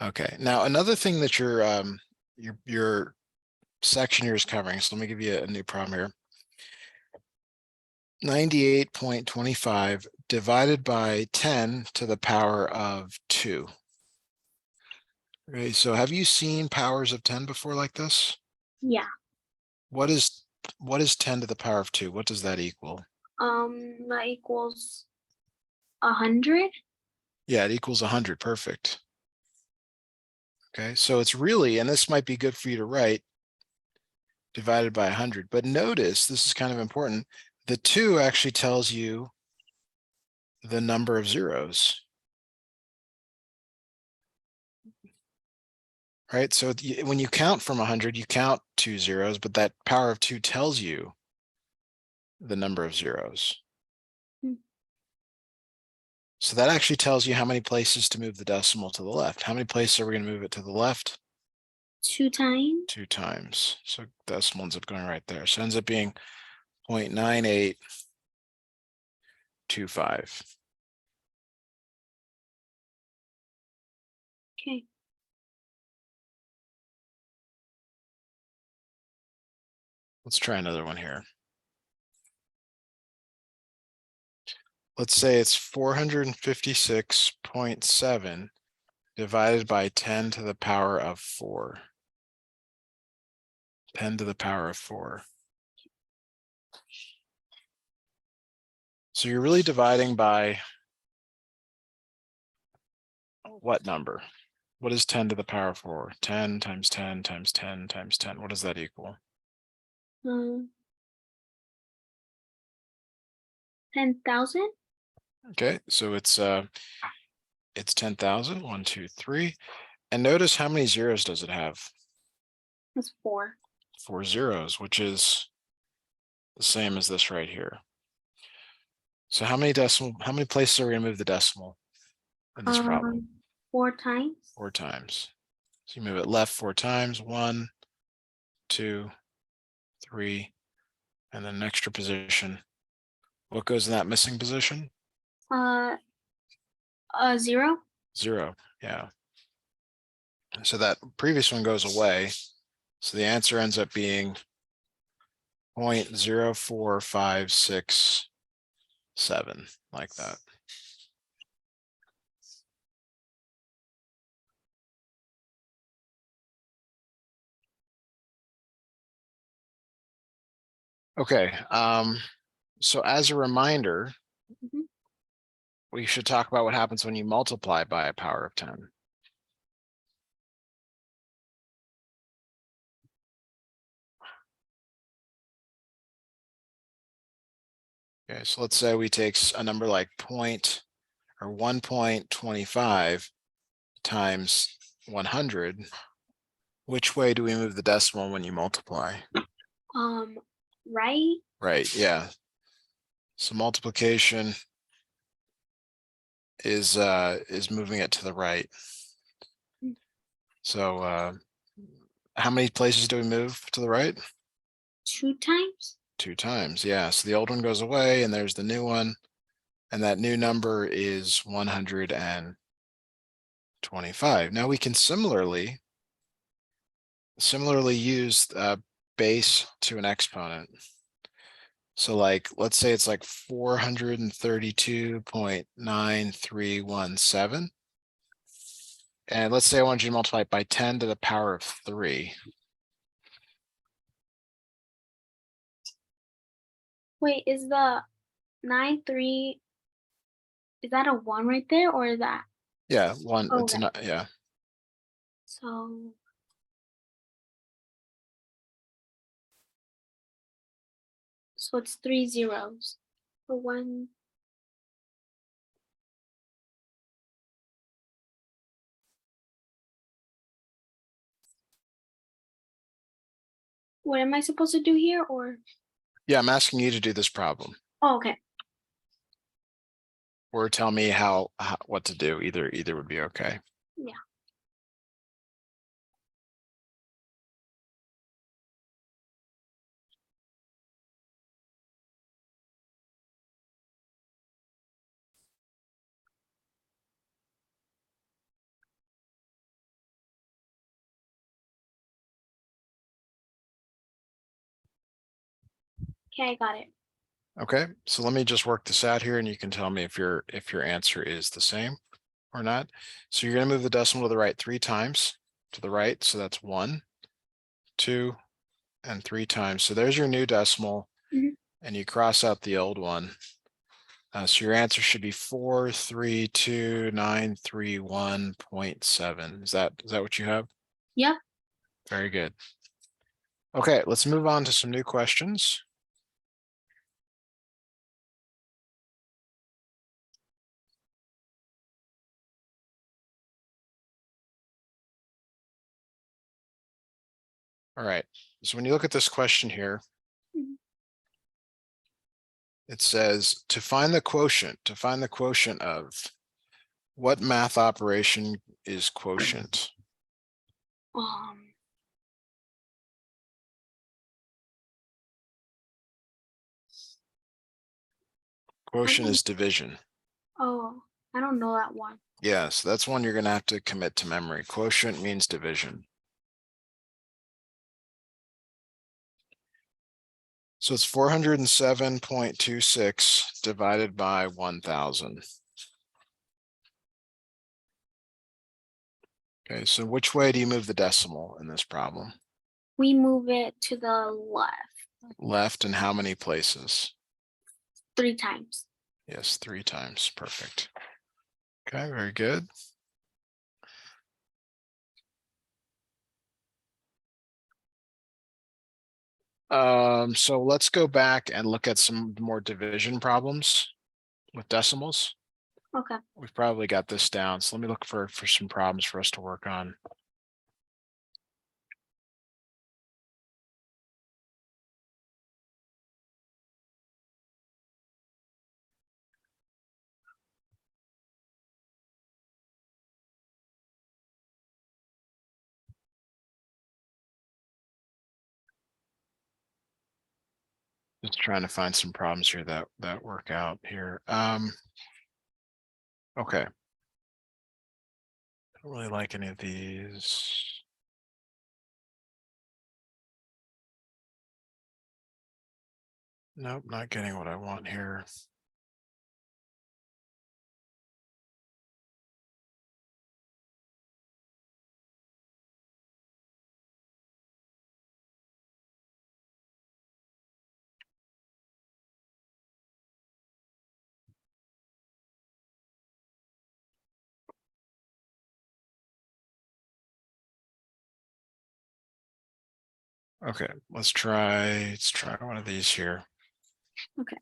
Okay. Now another thing that your section here is covering. So let me give you a new problem here. 98.25 divided by 10 to the power of 2. Okay, so have you seen powers of 10 before like this? Yeah. What is 10 to the power of 2? What does that equal? That equals 100. Yeah, it equals 100. Perfect. Okay, so it's really, and this might be good for you to write, divided by 100. But notice, this is kind of important, the 2 actually tells you the number of zeros. Right, so when you count from 100, you count 2 zeros, but that power of 2 tells you the number of zeros. Hmm. So that actually tells you how many places to move the decimal to the left. How many places are we going to move it to the left? 2 times. 2 times. So decimal ends up going right there. So it ends up being 0.9825. Okay. Let's try another one here. Let's say it's 456.7 divided by 10 to the power of 4. 10 to the power of 4. So you're really dividing by what number? What is 10 to the power of 4? 10 times 10 times 10 times 10. What does that equal? 10,000. Okay, so it's 10,000. 1, 2, 3. And notice how many zeros does it have? That's 4. 4 zeros, which is the same as this right here. So how many places are we going to move the decimal in this problem? 4 times. 4 times. So you move it left 4 times. 1, 2, 3, and then an extra position. What goes in that missing position? Uh, 0. 0. Yeah. So that previous one goes away. So the answer ends up being 0.04567, like that. Okay. So as a reminder, Mhm. we should talk about what happens when you multiply by a power of 10. Okay, so let's say we take a number like 1.25 times 100. Which way do we move the decimal when you multiply? Right. Right, yeah. So multiplication is moving it to the right. So how many places do we move to the right? 2 times. 2 times, yeah. So the old one goes away and there's the new one. And that new number is 125. Now we can similarly use base to an exponent. So like, let's say it's like 432.9317. And let's say I want you to multiply it by 10 to the power of 3. Wait, is the 93, is that a 1 right there, or is that? Yeah, one, it's Okay. not, yeah. So it's 3 zeros. So 1. What am I supposed to do here, or? Yeah, I'm asking you to do this problem Oh, okay. or tell me what to do. Either would be okay. Yeah. Okay, I got it. Okay, so let me just work this out here and you can tell me if your answer is the same or not. So you're going to move the decimal to the right 3 times to the right. So that's 1, 2, and 3 times. So there's your new decimal, Mhm. and you cross out the old one. So your answer should be 432,931.7. Is that what you have? Yep. Very good. Okay, let's move on to some new questions. All right, so when you look at this question here, Mhm. it says to find the quotient of what math operation is quotient? Um, I Quotient don't, is division. I don't know that one. Yes, that's one you're going to have to commit to memory. Quotient means division. So it's 407.26 divided by 1,000. Okay, so which way do you move the decimal in this problem? We move it to the left Left, and how many places? 3 times. Yes, 3 times. Perfect. Okay, very good. So let's go back and look at some more division problems with decimals. Okay. We've probably got this down. So let me look for some problems for us to work on. Just trying to find some problems here that work out here. Okay. I don't really like any of these. Nope, not getting what I want here. Okay, let's try one of these here. Okay.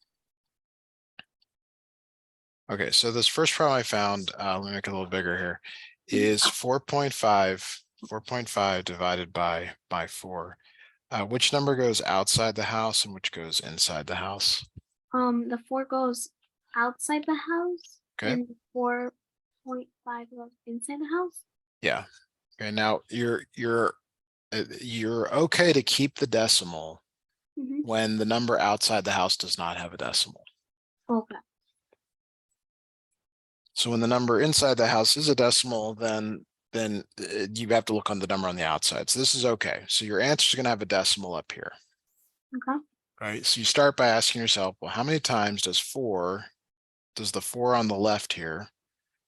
Okay, so this first problem I found, let me make it a little bigger here, Mhm. is 4.5 divided by 4. Which number goes outside the house and which goes inside the house? The 4 goes outside the house Okay, and 4.5 goes inside the house. yeah. Okay, now you're okay to keep the decimal Mhm. when the number outside the house does not have a decimal. Okay. So when the number inside the house is a decimal, then you have to look on the number on the outside. So this is okay. So your answer is going to have a decimal up here. Okay. Right. So you start by asking yourself, well, how many times does the 4 on the left here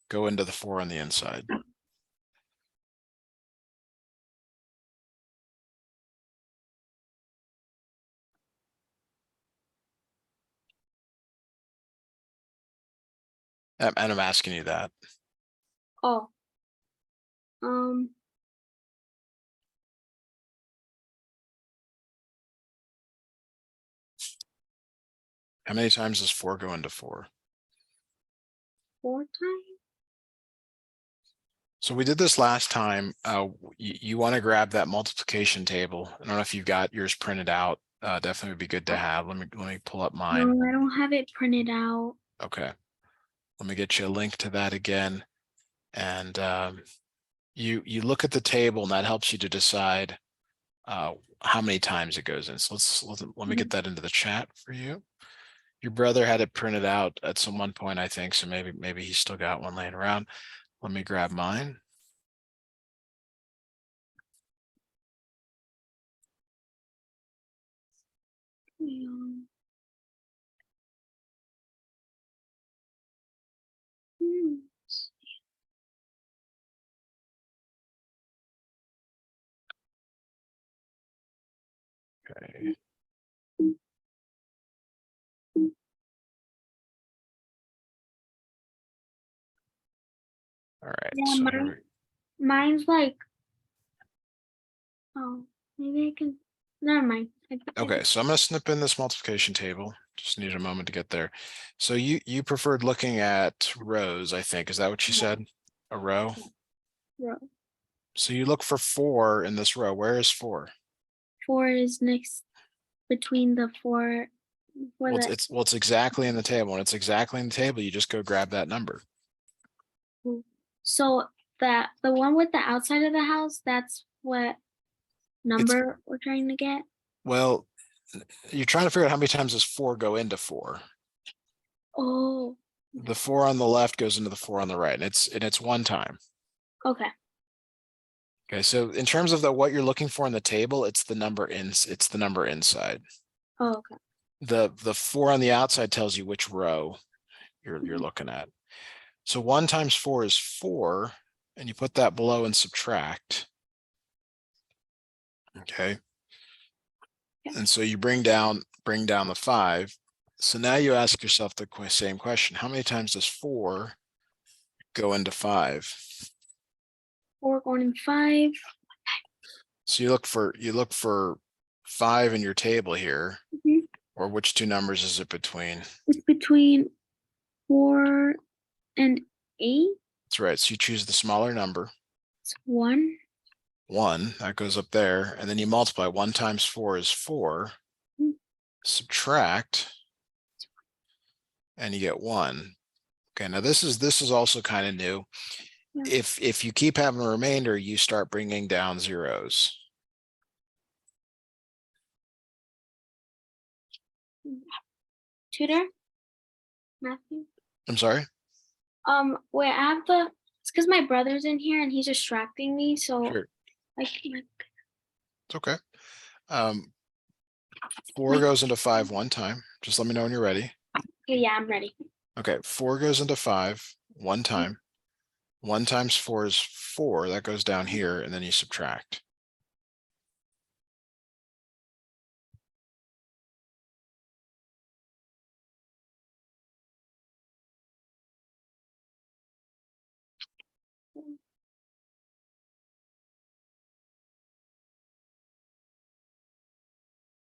go into the 4 on the inside? And I'm asking you that. Oh. Um, How many times does 4 go into 4? 4 times? So we did this last time. You want to grab that multiplication table. I don't know if you've got yours printed out. Definitely would be good to have. Let me pull up mine. No, I don't have it printed out. Okay. Let me get you a link to that again. And you look at the table and that helps you to decide how many times it goes in. So let me get that into the chat for you. Your brother had it printed out at some one point, I think. So maybe he's still got one laying around. Let me grab mine. Yeah. Okay. All right, Yeah, so here mine's like, oh, maybe I can, never mind. okay, so I'm gonna snip in this multiplication table. Just need a moment to get there. So you preferred looking at rows, I think. Is that what you Yeah. said? A row? Row. So you look for 4 in this row. Where is 4? 4 is next between the 4 for Well, the, it's exactly in the table. When it's exactly in the table, you just go grab that number. so that the one with the outside of the house, that's what number we're trying to get. Well, you're trying to figure out how many times does 4 go into 4. Oh, The 4 on the left goes into the 4 on the right, and it's one time. okay. Okay, so in terms of what you're looking for in the table, it's the number inside. Oh, okay. The 4 on the outside tells you which row you're looking at. So 1 times 4 is 4, and you put that below and subtract. Okay. And so you bring down the 5. So now you ask yourself the same question. How many times does 4 go into 5? 4 going in 5. So you look for 5 in your table here, Mhm. or which two numbers is it between? It's between 4 and 8. That's right. So you choose the smaller number, It's 1. 1, that goes up there, and then you multiply. 1 times 4 is 4. Mm. Subtract, and you get 1. Okay, now this is also kind of new. Yeah. If you keep having a remainder, you start bringing down zeros. Tutor, Matthew. I'm sorry. Wait, I have the. It's because my brother's in here and he's distracting me. So Sure, I can't. it's okay. 4 goes into 5 one time. Just let me know when you're ready. Okay, yeah, I'm ready. Okay, 4 goes into 5 one time. 1 times 4 is 4. That goes down here, and then you subtract.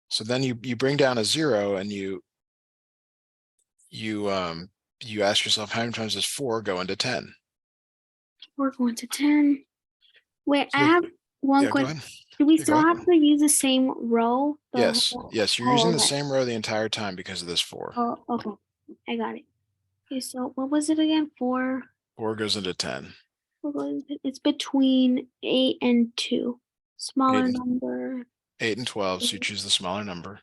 So then you bring down a 0, and you ask yourself, how many times does 4 go into 10? We're going to 10. Wait, I So have one yeah, go question. ahead. Do we You go still ahead. have to use the same row? Yes, yes, you're Oh, using the okay. same row the entire time because of this 4. Oh, okay. I got it. Okay, so what was it again? 4. 4 goes into 10. It's between 8 and 2. Smaller 8 number. and 12, so you choose the smaller number.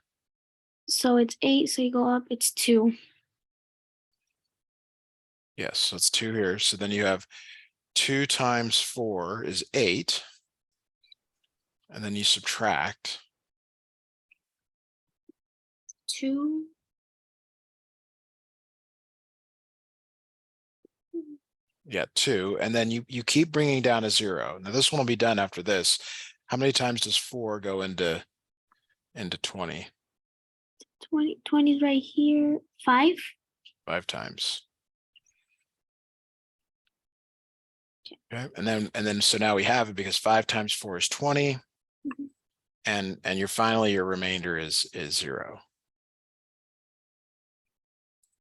So it's 8, so you go up, it's 2. Yes, so it's 2 here. So then you have 2 times 4 is 8. And then you subtract. 2. Yeah, 2. And then you keep bringing down a 0. Now this one will be done after this. How many times does 4 go into 20? 20 is right here. 5. 5 times. Okay, and then so now we have it because 5 times 4 is 20. Mhm. And your remainder is 0.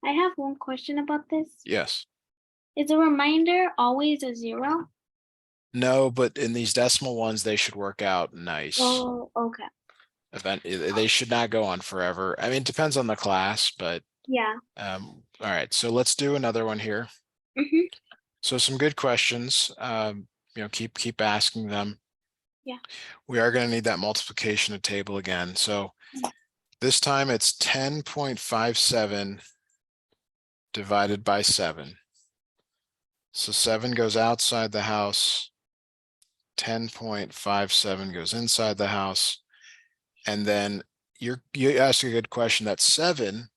I have one question about this. Yes. Is a reminder always a 0? No, but in these decimal ones, they should work out nice. Oh, okay. They should not go on forever. I mean, it depends on the class, but Yeah. all right. So let's do another one here. Mm-hmm. So some good questions. Keep asking them. Yeah. We are going to need that multiplication of table again. So this time it's 10.57 divided by 7. So 7 goes outside the house. 10.57 goes inside the house. And then you ask a good question. That 7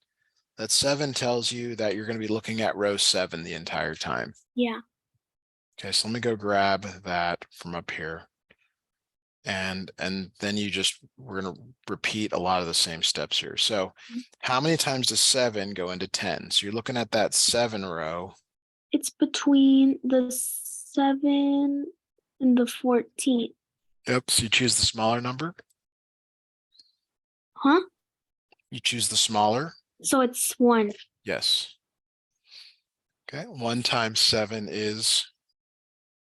tells you that you're going to be looking at row 7 the entire time. Yeah. Okay, so let me go grab that from up here. And then we're going to repeat a lot of the same steps here. So how many times does 7 go into 10? So you're looking at that 7 row. It's between the 7 and the 14. Yep. So you choose the smaller number. Huh? You choose the smaller. So it's 1. Yes. Okay. 1 times 7 is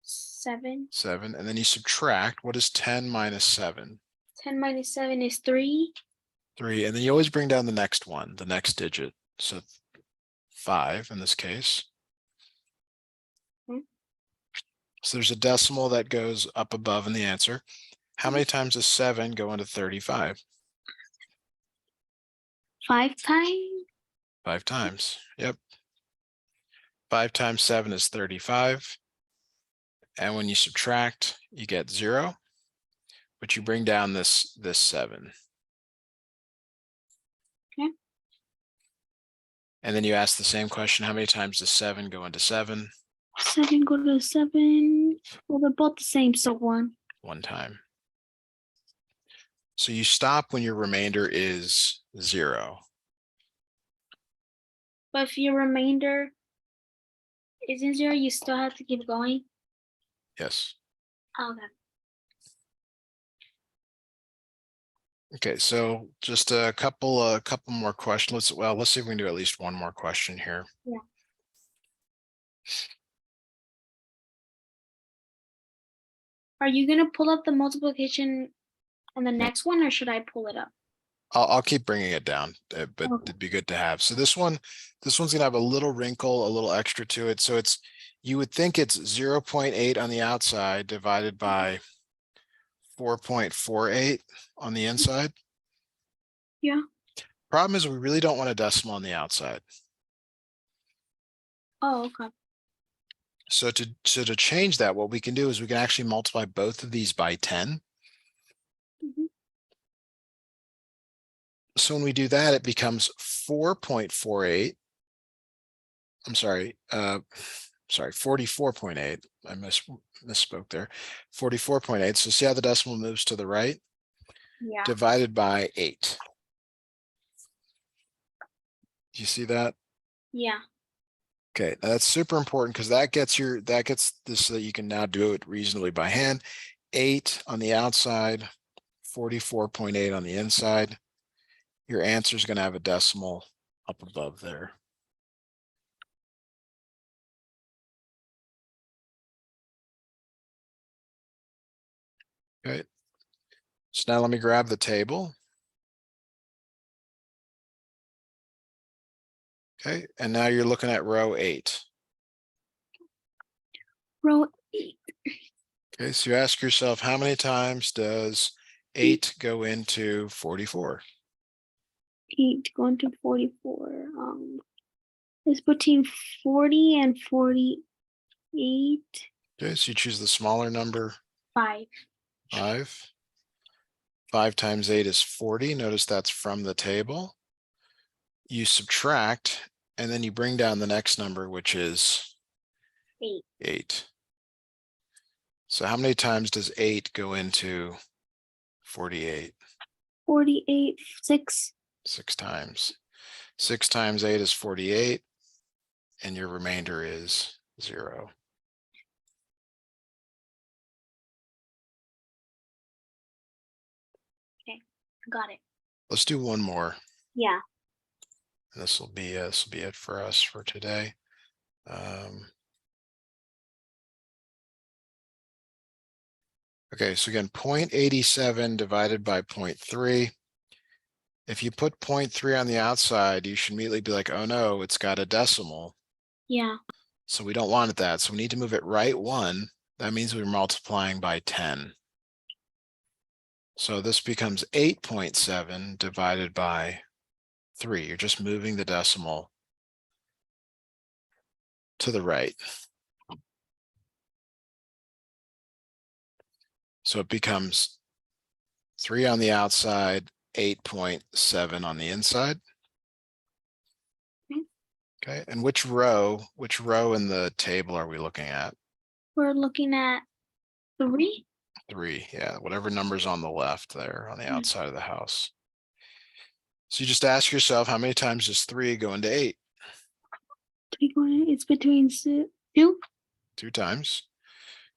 7. 7. And then you subtract. What is 10 minus 7? 10 minus 7 is 3. 3. And then you always bring down the next one, the next digit. So 5 in this case. Hmm. So there's a decimal that goes up above in the answer. How many times does 7 go into 35? 5 times? 5 times. Yep. 5 times 7 is 35. And when you subtract, you get 0, but you bring down this 7. Okay. And then you ask the same question, how many times does 7 go into 7? 7 go to 7. Well, they're both the same, so 1. 1 time. So you stop when your remainder is 0. But if your remainder isn't 0, you still have to keep going? Yes. Okay. Okay, so just a couple more questions. Let's see if we can do at least one more question here. Yeah. Are you going to pull up the multiplication on the next one, or should I pull it up? I'll keep bringing it down, but Okay. it'd be good to have. So this one's gonna have a little wrinkle, a little extra to it. So you would think it's 0.8 on the outside divided by 4.48 on the inside. Yeah. Problem is we really don't want a decimal on the outside. Oh, okay. So to change that, what we can do is we can actually multiply both of these by 10. Mhm. So when we do that, it becomes 4.48. I'm sorry, 44.8. I misspoke there. 44.8. So see how the decimal moves to the right? Yeah. Divided by 8. Do you see that? Yeah. Okay, now that's super important because that gets this so that you can now do it reasonably by hand. 8 on the outside, 44.8 on the inside. Your answer is going to have a decimal up above there. Okay. So now let me grab the table. Okay, and now you're looking at row 8. Row 8. Okay, so you ask yourself, how many times does 8 go into 44? 8 going to 44. It's between 40 and 48. Okay, so you choose the smaller number, 5. 5. 5 times 8 is 40. Notice that's from the table. You subtract, and then you bring down the next number, which is 8. 8. So how many times does 8 go into 48? 48. 6. 6 times. 6 times 8 is 48, and your remainder is 0. Okay, got it. Let's do one more. Yeah. And this will be it for us for today. Okay, so again, 0.87 divided by 0.3. If you put 0.3 on the outside, you should immediately be like, oh no, it's got a decimal. Yeah. So we don't want it that. So we need to move it right 1. That means we're multiplying by 10. So this becomes 8.7 divided by 3. You're just moving the decimal to the right. So it becomes 3 on the outside, 8.7 on the inside. Okay, and which row in the table are we looking at? We're looking at 3. 3. Yeah, whatever number's on the left there on the Mm. outside of the house. So you just ask yourself, how many times does 3 go into 8? It's between 2. 2 times.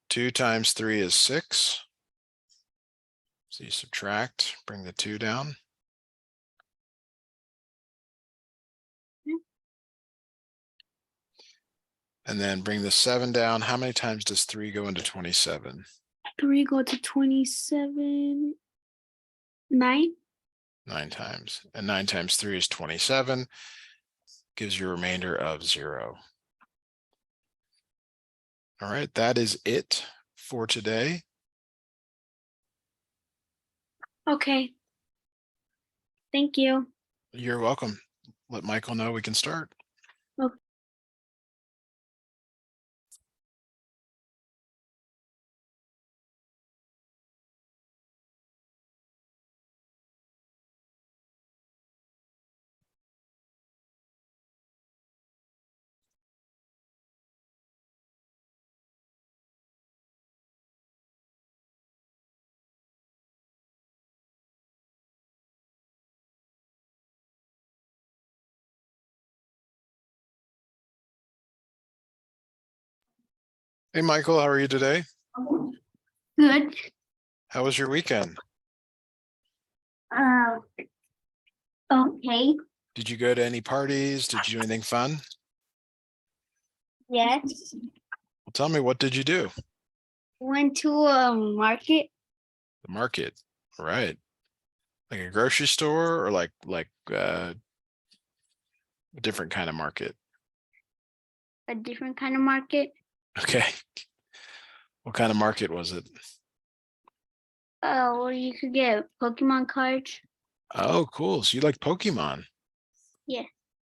2 times 3 is 6. So you subtract, bring the 2 down. And then bring the 7 down. How many times does 3 go into 27? 3 go to 27. 9. 9 times. And 9 times 3 is 27. Gives you a remainder of 0. All right, that is it for today. Okay. Thank you. You're welcome. Let Michael know we can start. Okay. Hey, Michael, how are you today? Good. How was your weekend? Uh, okay. Did you go to any parties? Did you do anything fun? Yes. Well, tell me, what did you do? Went to a market. The market, right? Like a grocery store, or like a different kind of market? A different kind of market. Okay. What kind of market was it? Where you could get Pokemon cards. Oh, cool. So you like Pokemon. Yeah.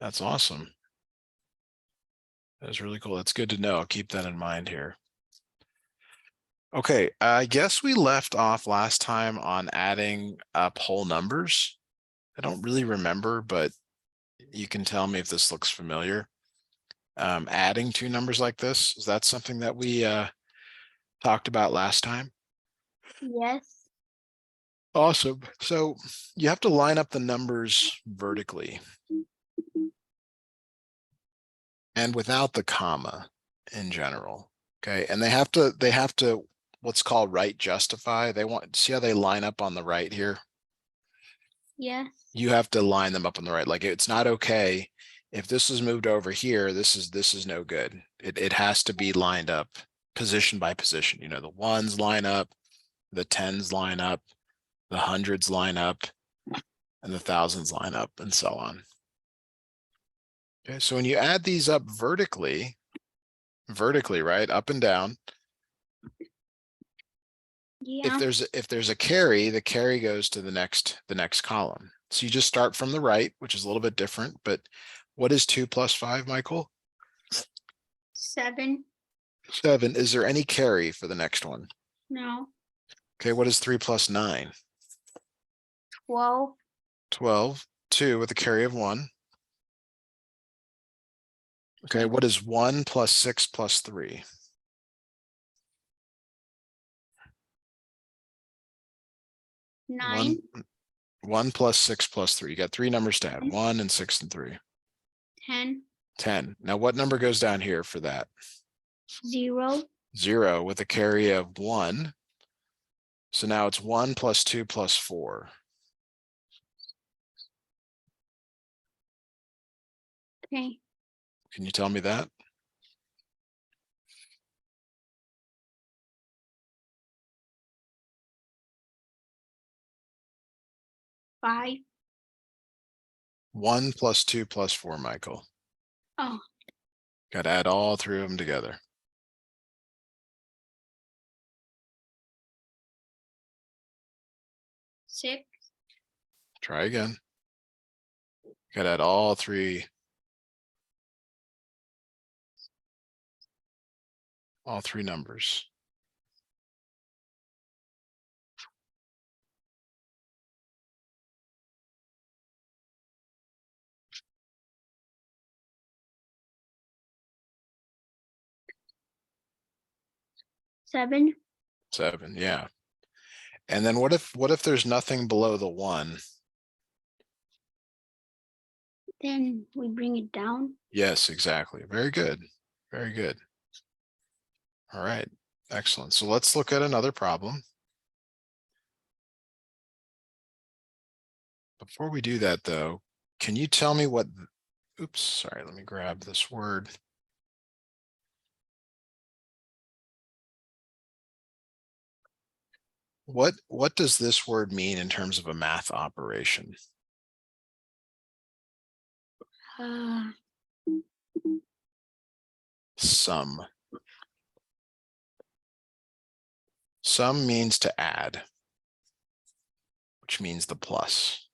That's awesome. That's really cool. That's good to know. I'll keep that in mind here. Okay, I guess we left off last time on adding up whole numbers. I don't really remember, but you can tell me if this looks familiar. Adding two numbers like this, is that something that we talked about last time? Yes. Awesome. So you have to line up the numbers vertically and without the comma in general. Okay, and they have to what's called right justify. They want, see how they line up on the right here? Yes. You have to line them up on the right. Like, it's not okay if this is moved over here, this is no good. It has to be lined up position by position. You know, the ones line up, the tens line up, the hundreds line up, and the thousands line up, and so on. Okay, so when you add these up vertically, right, up and down, Yeah. if there's a carry, the carry goes to the next column. So you just start from the right, which is a little bit different, but what is 2 plus 5, Michael? 7. 7. Is there any carry for the next one? No. Okay, what is 3 plus 9? 12. 12. 2 with a carry of 1. Okay, what is 1 plus 6 plus 3? 9. 1 plus 6 plus 3. You got three numbers to add, 1 and 6 and 3. 10. 10. Now what number goes down here for that? 0. 0 with a carry of 1. So now it's 1 plus 2 plus 4. Okay. Can you tell me that? 5. 1 plus 2 plus 4, Michael. Oh. Got to add all three of them together. 6. Try again. Got to add all three numbers. 7. 7. Yeah. And then what if there's nothing below the 1? Then we bring it down. Yes, exactly. Very good. Very good. All right. Excellent. So let's look at another problem. Before we do that, though, can you tell me what, oops, sorry, let me grab this word. What does this word mean in terms of a math operation? Uh, Sum. Sum means to add, which means the plus.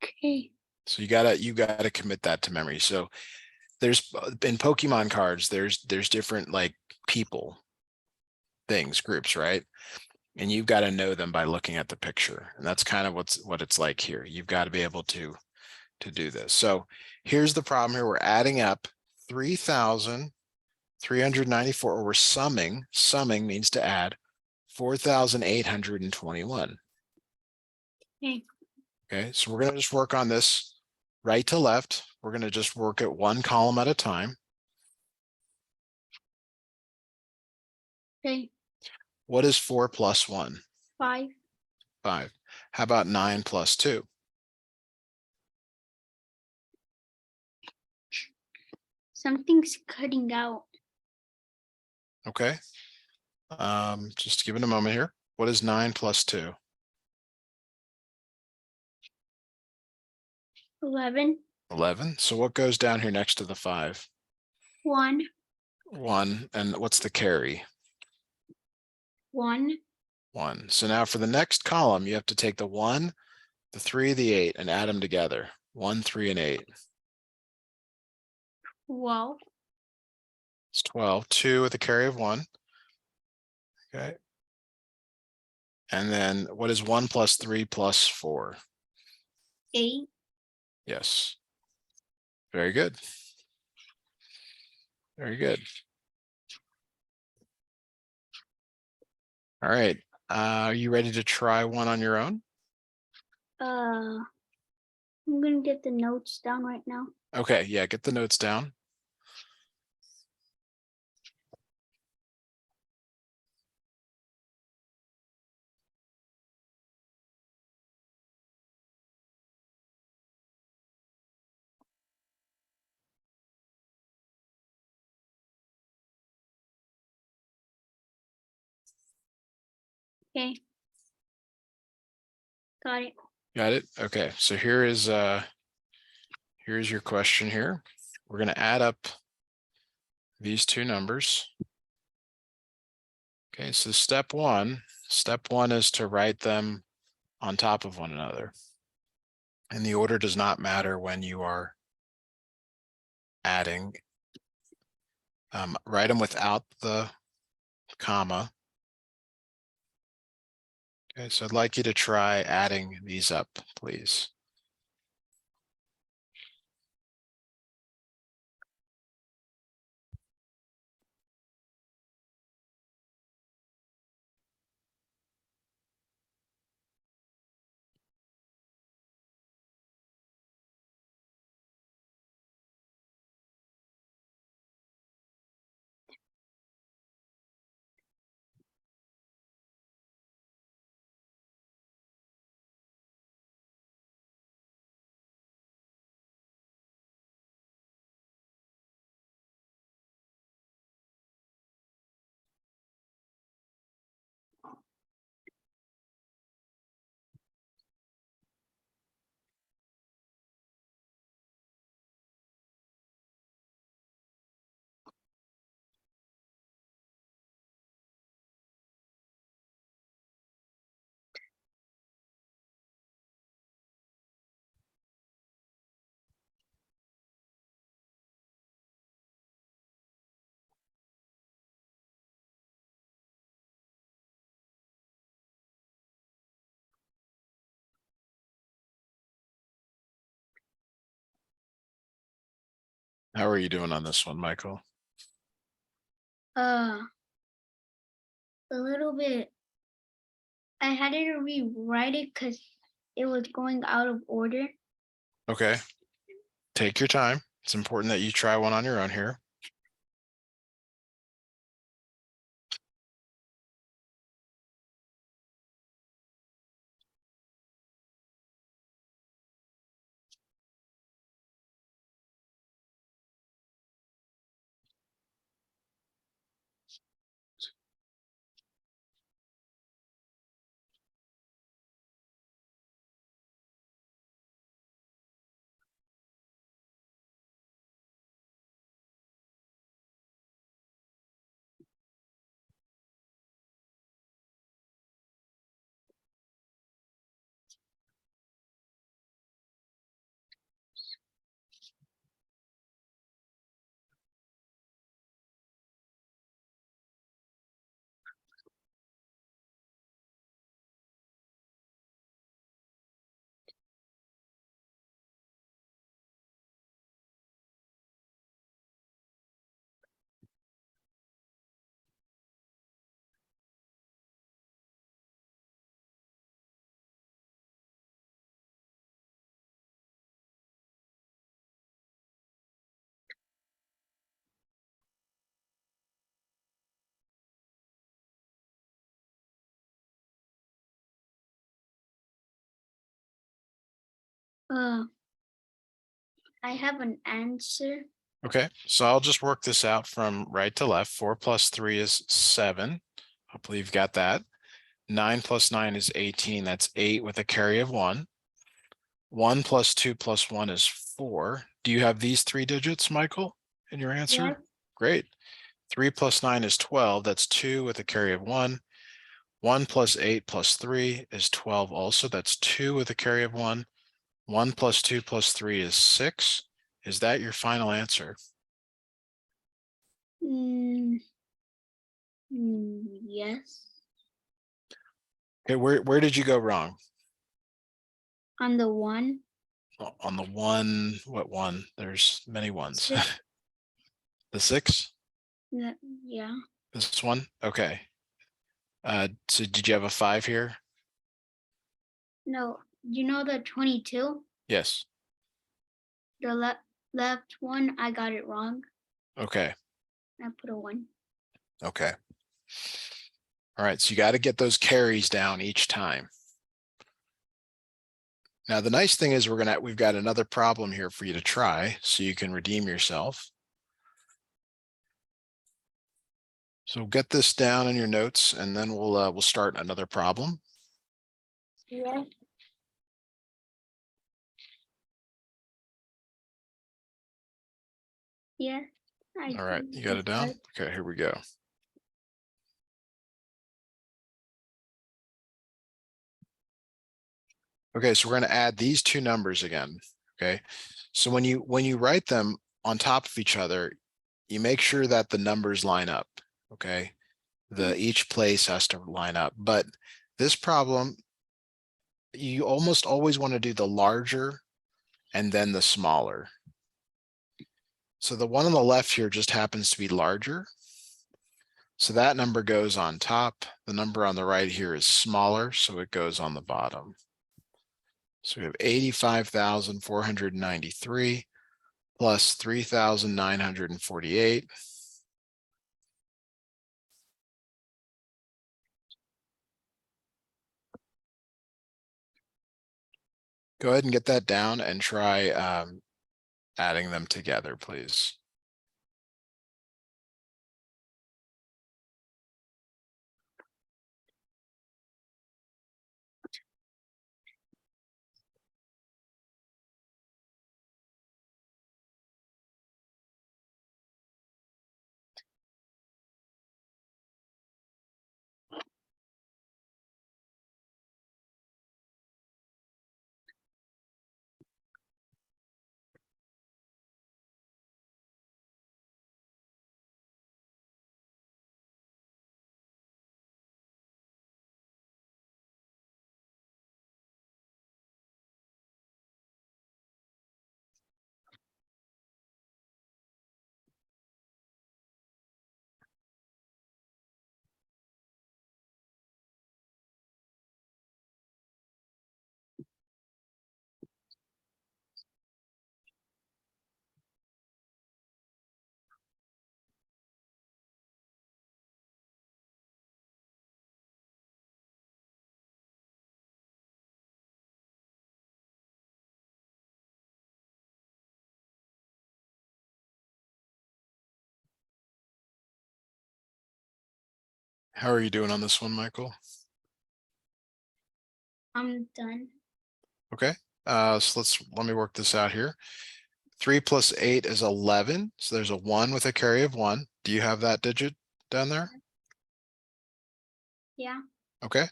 okay. So you gotta commit that to memory. So there's in Pokemon cards, there's different like people, things, groups, right? And you've got to know them by looking at the picture. And that's kind of what it's like here. You've got to be able to do this. So here's the problem here. We're adding up 3,394, or we're summing. Summing means to add 4,821. Okay. Okay, so we're going to just work on this right to left. We're going to just work at one column at a time. Okay. What is 4 plus 1? 5. 5. How about 9 plus 2? Something's cutting out. Okay. Just give it a moment here. What is 9 plus 2? 11. 11. So what goes down here next to the 5? 1. 1. And what's the carry? 1. 1. So now for the next column, you have to take the 1, the 3, the 8, and add them together. 1, 3, and 8. 12. It's 12. 2 with a carry of 1. Okay. And then what is 1 plus 3 plus 4? 8. Yes. Very good. Very good. All right. Are you ready to try one on your own? I'm gonna get the notes down right now. Okay. Yeah. Get the notes down. Okay. Got it. Got it? Okay. So here's your question here. We're going to add up these two numbers. Okay, so step one is to write them on top of one another. And the order does not matter when you are adding. Write them without the comma. Okay, so I'd like you to try adding these up, please. How are you doing on this one, Michael? A little bit I had to rewrite it because it was going out of order. Okay. Take your time. It's important that you try one on your own here. Uh, I have an answer. Okay, so I'll just work this out from right to left. 4 plus 3 is 7. Hopefully you've got that. 9 plus 9 is 18. That's 8 with a carry of 1. 1 plus 2 plus 1 is 4. Do you have these 3 digits, Michael, in your answer? Yes. Great. 3 plus 9 is 12. That's 2 with a carry of 1. 1 plus 8 plus 3 is 12 also. That's 2 with a carry of 1. 1 plus 2 plus 3 is 6. Is that your final answer? Mm, yes. Okay, where did you go wrong? On the one. On the one, what one? There's many ones. Six. The 6? Yeah. This one? Okay. So did you have a 5 here? No. You know the 22? Yes. The left one, I got it wrong. Okay. I put a 1. Okay. All right. So you got to get those carries down each time. Now, the nice thing is we've got another problem here for you to try so you can redeem yourself. So get this down in your notes and then we'll start another problem. Yes. Yes. I All right. see You got the it down? start. Okay, here we go. Okay, so we're going to add these two numbers again. Okay. So when you write them on top of each other, you make sure that the numbers line up. Okay. Each place has to line up. But this problem, you almost always want to do the larger and then the smaller. So the one on the left here just happens to be larger. So that number goes on top. The number on the right here is smaller, so it goes on the bottom. So we have 85,493 plus 3,948. Go ahead and get that down and try adding them together, please. How are you doing on this one, Michael? I'm done. Okay. So let me work this out here. 3 plus 8 is 11. So there's a 1 with a carry of 1. Do you have that digit down there? Yeah. Okay.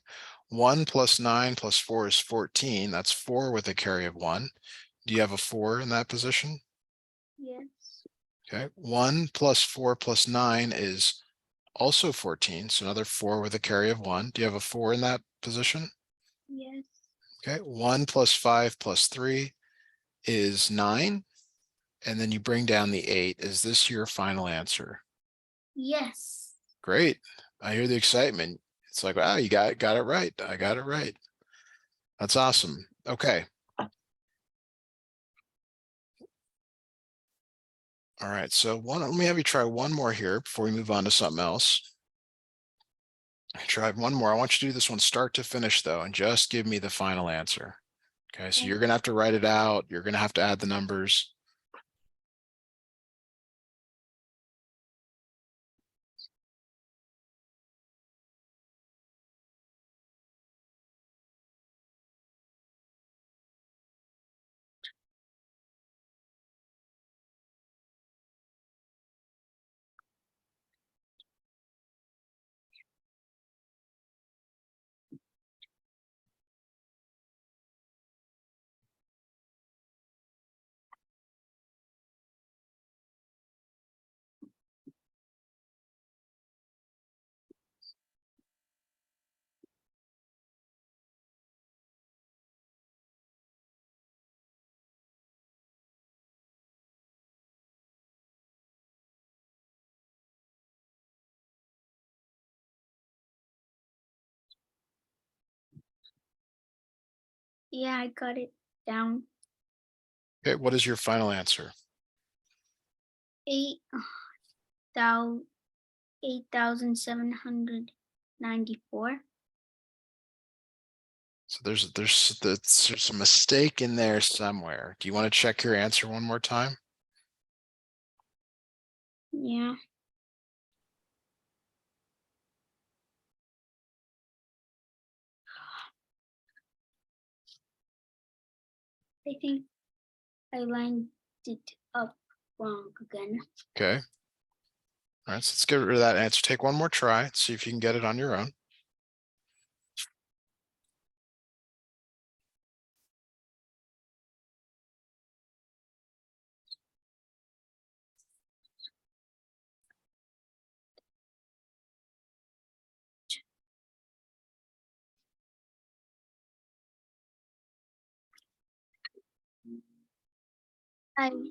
1 plus 9 plus 4 is 14. That's 4 with a carry of 1. Do you have a 4 in that position? Yes. Okay. 1 plus 4 plus 9 is also 14. So another 4 with a carry of 1. Do you have a 4 in that position? Yes. Okay. 1 plus 5 plus 3 is 9. And then you bring down the 8. Is this your final answer? Yes. Great. I hear the excitement. It's like, wow, you got it right. I got it right. That's awesome. Okay. All right. So let me have you try one more here before we move on to something else. Try one more. I want you to do this one start to finish though, and just give me the final answer. Okay. So Okay. you're going to have to write it out. You're going to have to add the numbers. Yeah, I got it down. Okay. What is your final answer? 8,794. So there's a mistake in there somewhere. Do you want to check your answer one more time? Yeah. I think I lined it up wrong again. Okay. All right. So let's get rid of that answer. Take one more try. See if you can get it on your own. I Do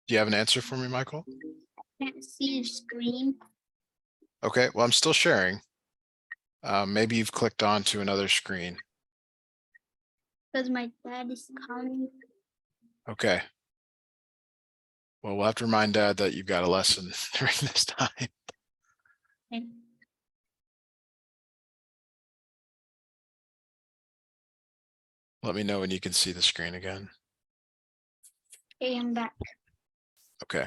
you have an answer for me, Michael? can't see the screen Okay. Well, I'm still sharing. Maybe you've clicked on to another screen. because my dad is calling. Okay. Well, we'll have to remind Dad that you've got a lesson during this time. And Let me know when you can see the screen again. hey, I'm back. Okay.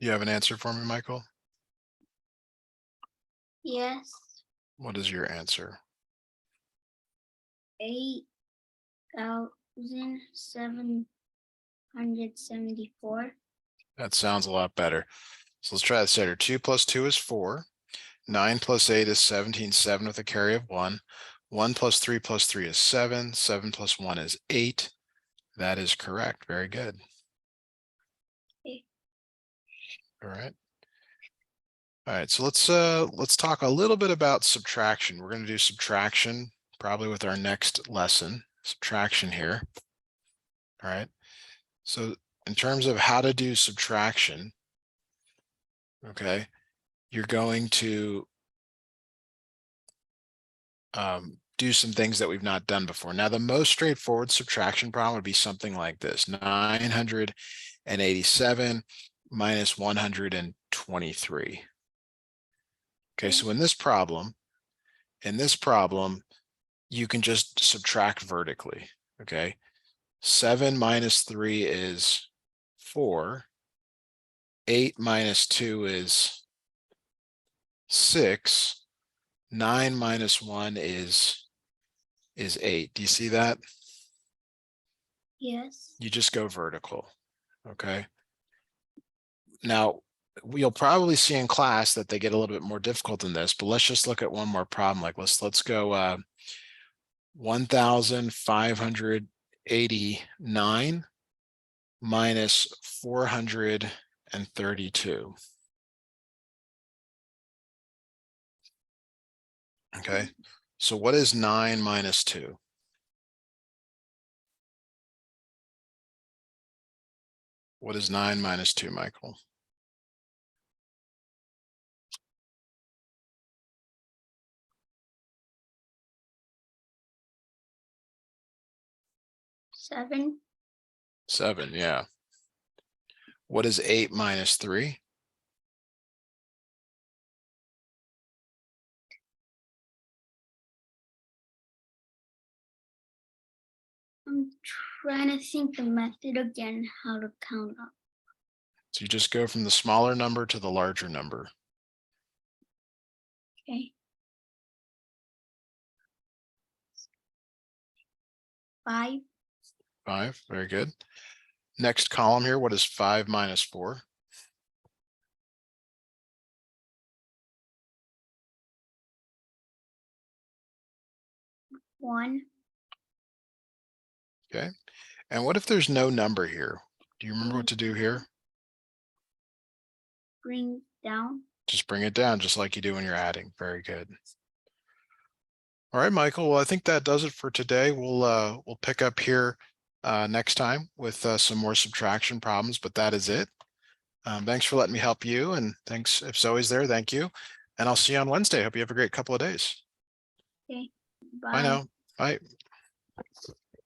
You have an answer for me, Michael? Yes. What is your answer? 8,774. That sounds a lot better. So let's try this later. 2 plus 2 is 4. 9 plus 8 is 17, 7 with a carry of 1. 1 plus 3 plus 3 is 7. 7 plus 1 is 8. That is correct. Very good. Okay. All right. All right, so let's talk a little bit about subtraction. We're going to do subtraction probably with our next lesson. Subtraction here. All right. So in terms of how to do subtraction, okay, you're going to do some things that we've not done before. Now, the most straightforward subtraction problem would be something like this: 987 minus 123. Okay, so in this problem, you can just subtract vertically. Okay, 7 minus 3 is 4. 8 minus 2 is 6. 9 minus 1 is 8. Do you see that? Yes. You just go vertical. Okay. Now, you'll probably see in class that they get a little bit more difficult than this, but let's just look at one more problem. Like let's go 1,589 minus 432. Okay, so what is 9 minus 2? What is 9 minus 2, Michael? Seven. 7, yeah. What is 8 minus 3? I'm trying to think the method again, how to count up. So you just go from the smaller number to the larger number. Okay. 5. 5, very good. Next column here, what is 5 minus 4? 1. Okay. And what if there's no number here? Do you remember what to do here? Bring down. Just bring it down, just like you do when you're adding. Very good. All right, Michael. Well, I think that does it for today. We'll pick up here next time with some more subtraction problems, but that is it. Thanks for letting me help you, and thanks if Zoe's there. Thank you. And I'll see you on Wednesday. Hope you have a great couple of days. Okay. Bye Bye. now. Bye.